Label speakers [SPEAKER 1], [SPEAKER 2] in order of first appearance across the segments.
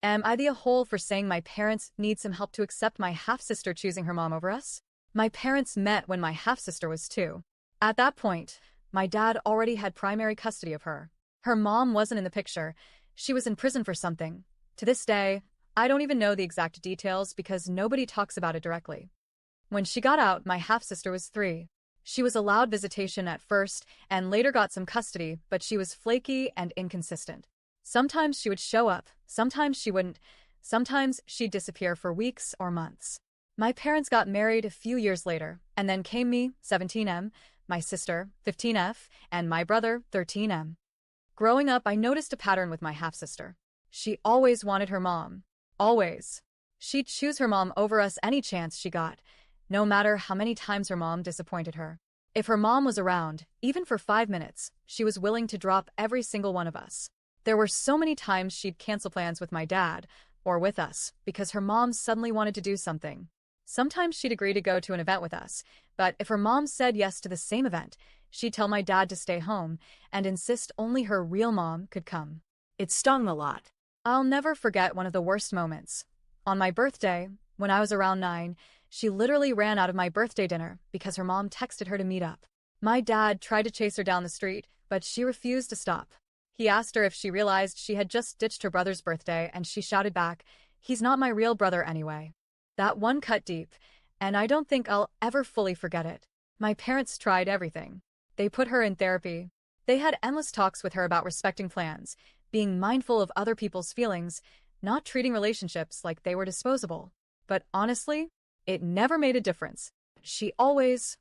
[SPEAKER 1] Am I the a-hole for saying my parents need some help to accept my half-sister choosing her mom over us? My parents met when my half-sister was 2. At that point, my dad already had primary custody of her. Her mom wasn't in the picture. She was in prison for something. To this day, I don't even know the exact details because nobody talks about it directly. When she got out, my half-sister was 3. She was allowed visitation at first and later got some custody, but she was flaky and inconsistent. Sometimes she would show up, sometimes she wouldn't, sometimes she'd disappear for weeks or months. My parents got married a few years later, and then came me, 17M, my sister, 15F, and my brother, 13M. Growing up, I noticed a pattern with my half-sister. She always wanted her mom. Always. She'd choose her mom over us any chance she got, no matter how many times her mom disappointed her. If her mom was around, even for 5 minutes, she was willing to drop every single one of us. There were so many times she'd cancel plans with my dad, or with us, because her mom suddenly wanted to do something. Sometimes she'd agree to go to an event with us, but if her mom said yes to the same event, she'd tell my dad to stay home and insist only her real mom could come. It stung a lot. I'll never forget one of the worst moments. On my birthday, when I was around 9, she literally ran out of my birthday dinner because her mom texted her to meet up. My dad tried to chase her down the street, but she refused to stop. He asked her if she realized she had just ditched her brother's birthday, and she shouted back, "He's not my real brother anyway." That one cut deep, and I don't think I'll ever fully forget it. My parents tried everything. They put her in therapy. They had endless talks with her about respecting plans, being mindful of other people's feelings, not treating relationships like they were disposable. But honestly, it never made a difference. She always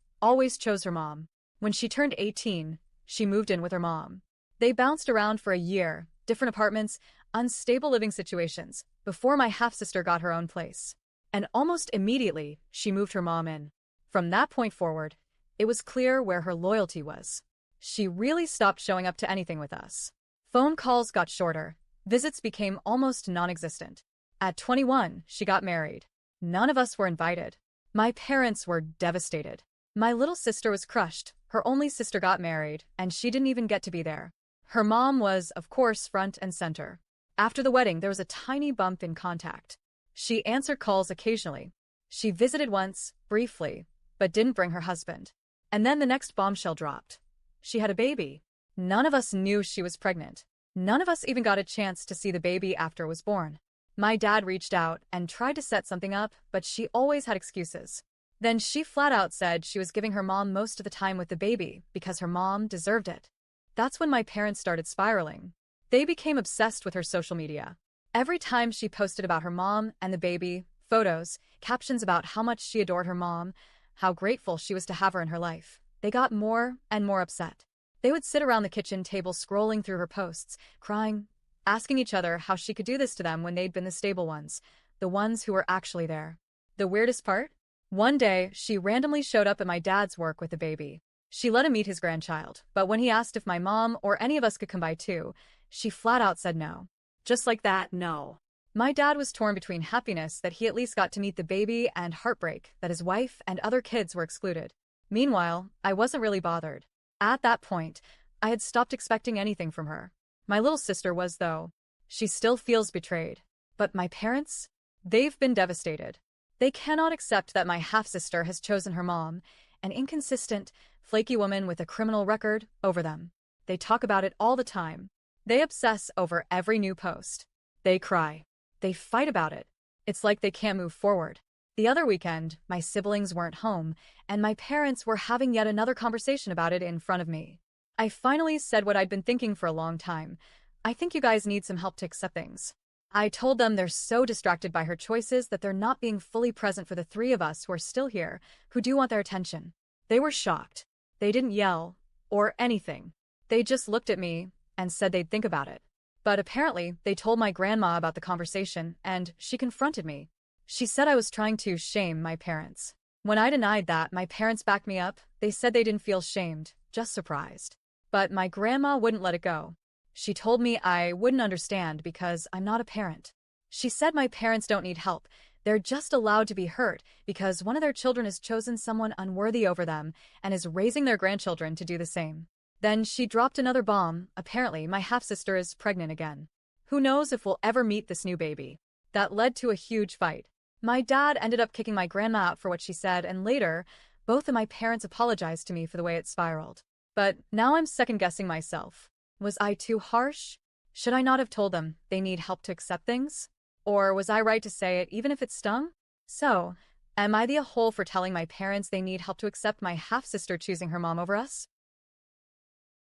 [SPEAKER 1] chose her mom. When she turned 18, she moved in with her mom. They bounced around for a year, different apartments, unstable living situations, before my half-sister got her own place. And almost immediately, she moved her mom in. From that point forward, it was clear where her loyalty was. She really stopped showing up to anything with us. Phone calls got shorter. Visits became almost non-existent. At 21, she got married. None of us were invited. My parents were devastated. My little sister was crushed. Her only sister got married, and she didn't even get to be there. Her mom was, of course, front and center. After the wedding, there was a tiny bump in contact. She answered calls occasionally. She visited once, briefly, but didn't bring her husband. And then the next bombshell dropped. She had a baby. None of us knew she was pregnant. None of us even got a chance to see the baby after it was born. My dad reached out and tried to set something up, but she always had excuses. Then she flat out said she was giving her mom most of the time with the baby because her mom deserved it. That's when my parents started spiraling. They became obsessed with her social media. Every time she posted about her mom and the baby, photos, captions about how much she adored her mom, how grateful she was to have her in her life, they got more and more upset. They would sit around the kitchen table scrolling through her posts, crying, asking each other how she could do this to them when they'd been the stable ones, the ones who were actually there. The weirdest part? One day, she randomly showed up at my dad's work with the baby. She let him meet his grandchild, but when he asked if my mom or any of us could come by too, she flat out said no. Just like that, no. My dad was torn between happiness that he at least got to meet the baby and heartbreak that his wife and other kids were excluded. Meanwhile, I wasn't really bothered. At that point, I had stopped expecting anything from her. My little sister was, though. She still feels betrayed. But my parents? They've been devastated. They cannot accept that my half-sister has chosen her mom, an inconsistent, flaky woman with a criminal record, over them. They talk about it all the time. They obsess over every new post. They cry. They fight about it. It's like they can't move forward. The other weekend, my siblings weren't home, and my parents were having yet another conversation about it in front of me. I finally said what I'd been thinking for a long time. I think you guys need some help to accept things. I told them they're so distracted by her choices that they're not being fully present for the 3 of us who are still here, who do want their attention. They were shocked. They didn't yell or anything. They just looked at me and said they'd think about it. But apparently, they told my grandma about the conversation, and she confronted me. She said I was trying to shame my parents. When I denied that, my parents backed me up. They said they didn't feel shamed, just surprised. But my grandma wouldn't let it go. She told me I wouldn't understand because I'm not a parent. She said my parents don't need help. They're just allowed to be hurt because one of their children has chosen someone unworthy over them and is raising their grandchildren to do the same. Then she dropped another bomb. Apparently, my half-sister is pregnant again. Who knows if we'll ever meet this new baby? That led to a huge fight. My dad ended up kicking my grandma out for what she said, and later, both of my parents apologized to me for the way it spiraled. But now I'm second-guessing myself. Was I too harsh? Should I not have told them they need help to accept things? Or was I right to say it even if it stung? So, am I the a-hole for telling my parents they need help to accept my half-sister choosing her mom over us?